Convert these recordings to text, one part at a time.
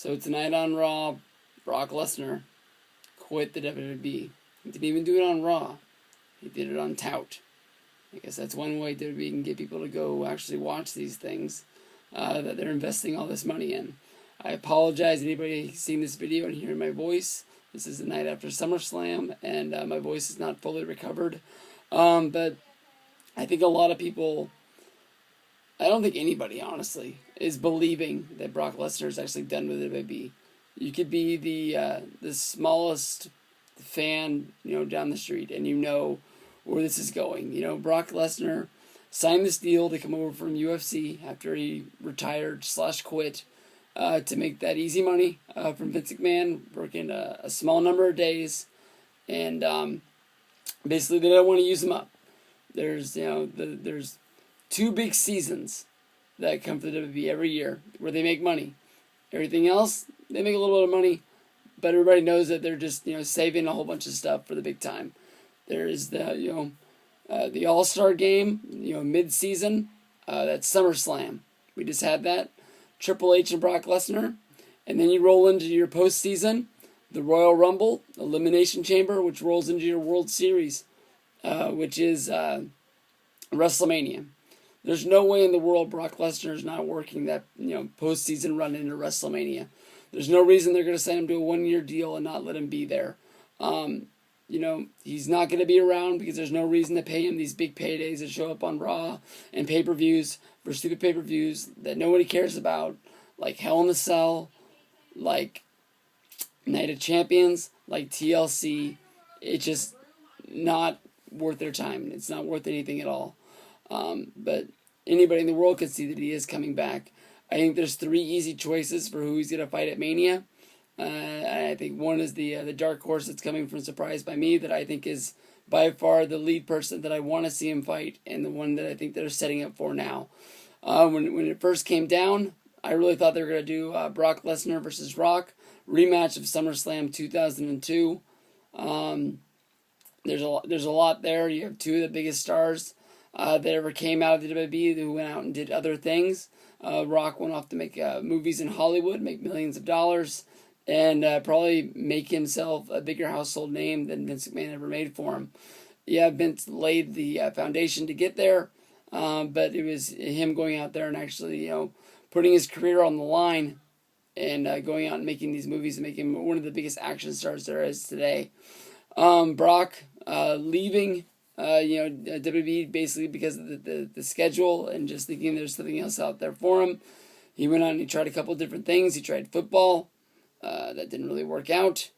So tonight on Raw, Brock Lesnar quit the WWE. He didn't even do it on Raw. He did it on Tout. I guess that's one way WWE can get people to go actually watch these things that they're investing all this money in. I apologize to anybody seeing this video and hearing my voice. This is the night after SummerSlam, and my voice is not fully recovered. But I think a lot of people, I don't think anybody, honestly, is believing that Brock Lesnar is actually done with WWE. You could be the smallest fan, down the street, and you know where this is going. Brock Lesnar signed this deal to come over from UFC after he retired / quit to make that easy money from Vince McMahon, working a small number of days, and basically they don't want to use him up. There's there's 2 big seasons that come for the WWE every year where they make money. Everything else, they make a little bit of money, but everybody knows that they're just saving a whole bunch of stuff for the big time. There's the the All-Star Game, mid-season. That's SummerSlam. We just had that. Triple H and Brock Lesnar, and then you roll into your postseason, the Royal Rumble, Elimination Chamber, which rolls into your World Series, which is WrestleMania. There's no way in the world Brock Lesnar is not working that postseason run into WrestleMania. There's no reason they're going to sign him to a 1-year deal and not let him be there. He's not going to be around because there's no reason to pay him these big paydays to show up on Raw and pay-per-views for stupid pay-per-views that nobody cares about, like Hell in a Cell, like Night of Champions, like TLC. It's just not worth their time. It's not worth anything at all. But anybody in the world can see that he is coming back. I think there's 3 easy choices for who he's going to fight at Mania. I think one is the dark horse that's coming from Surprise by Me, that I think is by far the lead person that I want to see him fight, and the one that I think they're setting up for now. When it first came down, I really thought they were going to do Brock Lesnar versus Rock, rematch of SummerSlam 2002. There's a lot there. You have 2 of the biggest stars that ever came out of the WWE who went out and did other things. Rock went off to make movies in Hollywood, make millions of dollars, and probably make himself a bigger household name than Vince McMahon ever made for him. Yeah, Vince laid the foundation to get there, but it was him going out there and actually, putting his career on the line and going out and making these movies and making him one of the biggest action stars there is today. Brock leaving WWE basically because of the schedule and just thinking there's something else out there for him. He went on and he tried a couple different things. He tried football. That didn't really work out.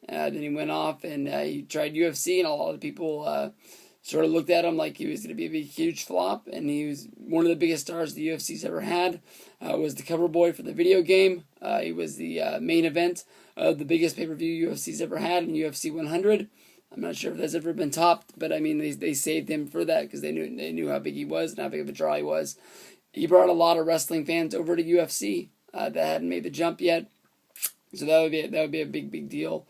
Then he went off and he tried UFC, and a lot of people sort of looked at him like he was going to be a big, huge flop. And he was one of the biggest stars the UFC's ever had. Was the cover boy for the video game. He was the main event of the biggest pay-per-view UFC's ever had in UFC 100. I'm not sure if that's ever been topped, but I mean they saved him for that because they knew how big he was and how big of a draw he was. He brought a lot of wrestling fans over to UFC that hadn't made the jump yet. So that would be a big deal.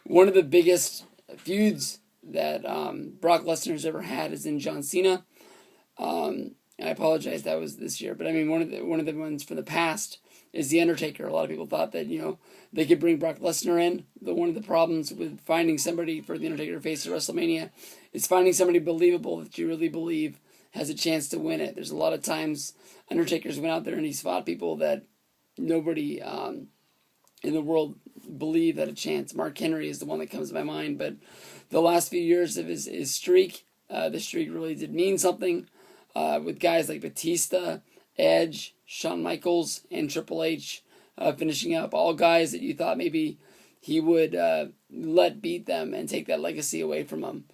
One of the biggest feuds that Brock Lesnar's ever had is in John Cena. I apologize, that was this year, but I mean one of the ones from the past is The Undertaker. A lot of people thought that they could bring Brock Lesnar in. But one of the problems with finding somebody for The Undertaker to face at WrestleMania is finding somebody believable that you really believe has a chance to win it. There's a lot of times Undertaker's went out there and he's fought people that nobody in the world believe had a chance. Mark Henry is the one that comes to my mind, but the last few years of his streak, the streak really did mean something with guys like Batista, Edge, Shawn Michaels, and Triple H finishing up, all guys that you thought maybe he would let beat them and take that legacy away from them.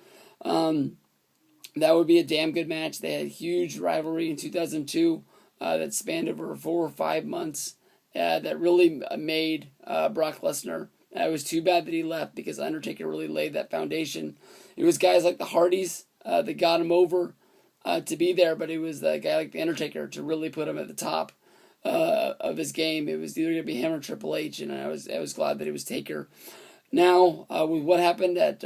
That would be a damn good match. They had a huge rivalry in 2002 that spanned over 4 or 5 months. That really made Brock Lesnar. It was too bad that he left because Undertaker really laid that foundation. It was guys like the Hardys that got him over to be there, but it was a guy like the Undertaker to really put him at the top of his game. It was either going to be him or Triple H, and I was glad that it was Taker. Now, with what happened at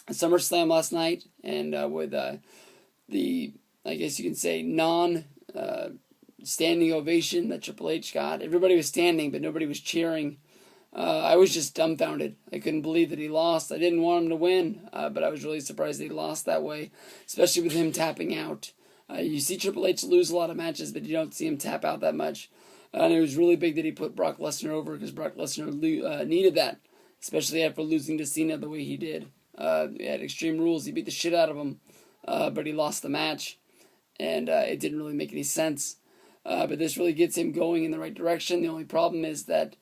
SummerSlam last night, and with the, I guess you can say, standing ovation that Triple H got. Everybody was standing, but nobody was cheering. I was just dumbfounded. I couldn't believe that he lost. I didn't want him to win, but I was really surprised that he lost that way, especially with him tapping out. You see Triple H lose a lot of matches, but you don't see him tap out that much. And it was really big that he put Brock Lesnar over, because Brock Lesnar needed that, especially after losing to Cena the way he did. He had Extreme Rules. He beat the shit out of him, but he lost the match, and it didn't really make any sense. But this really gets him going in the right direction. The only problem is that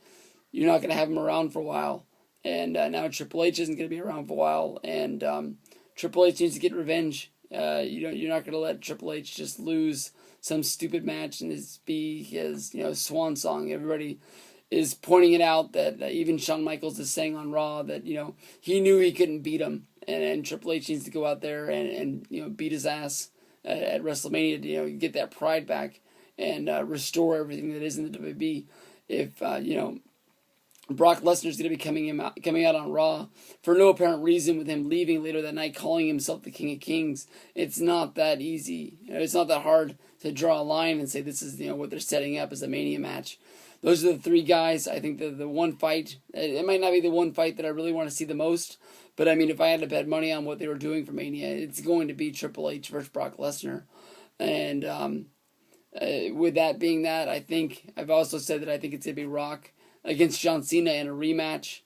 you're not going to have him around for a while. And now Triple H isn't going to be around for a while. And Triple H needs to get revenge. You're not going to let Triple H just lose some stupid match and be his swan song. Everybody is pointing it out that even Shawn Michaels is saying on Raw that he knew he couldn't beat him. And Triple H needs to go out there and beat his ass at WrestleMania to get that pride back and restore everything that is in the WWE. If Brock Lesnar's going to be coming out on Raw for no apparent reason, with him leaving later that night, calling himself the King of Kings. It's not that easy. It's not that hard to draw a line and say this is what they're setting up as a Mania match. Those are the three guys. I think the one fight, it might not be the one fight that I really want to see the most, but I mean, if I had to bet money on what they were doing for Mania, it's going to be Triple H versus Brock Lesnar. And with that being that, I've also said that I think it's going to be Rock against John Cena in a rematch.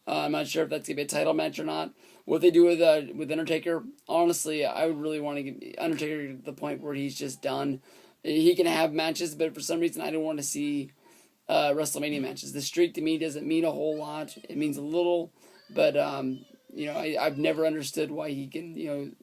I'm not sure if that's going to be a title match or not. What they do with Undertaker, honestly, I would really want to get Undertaker to the point where he's just done. He can have matches, but for some reason I don't want to see WrestleMania matches. The streak to me doesn't mean a whole lot. It means a little, but I've never understood why he can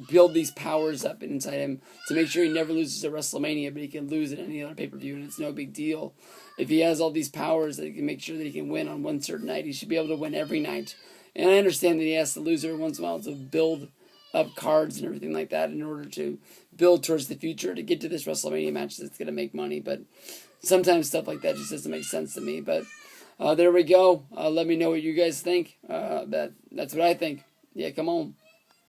build these powers up inside him to make sure he never loses at WrestleMania, but he can lose at any other pay-per-view, and it's no big deal. If he has all these powers that he can make sure that he can win on one certain night, he should be able to win every night. And I understand that he has to lose every once in a while to build up cards and everything like that in order to build towards the future to get to this WrestleMania match that's going to make money. But sometimes stuff like that just doesn't make sense to me. But there we go. Let me know what you guys think. That's what I think. Yeah, come on.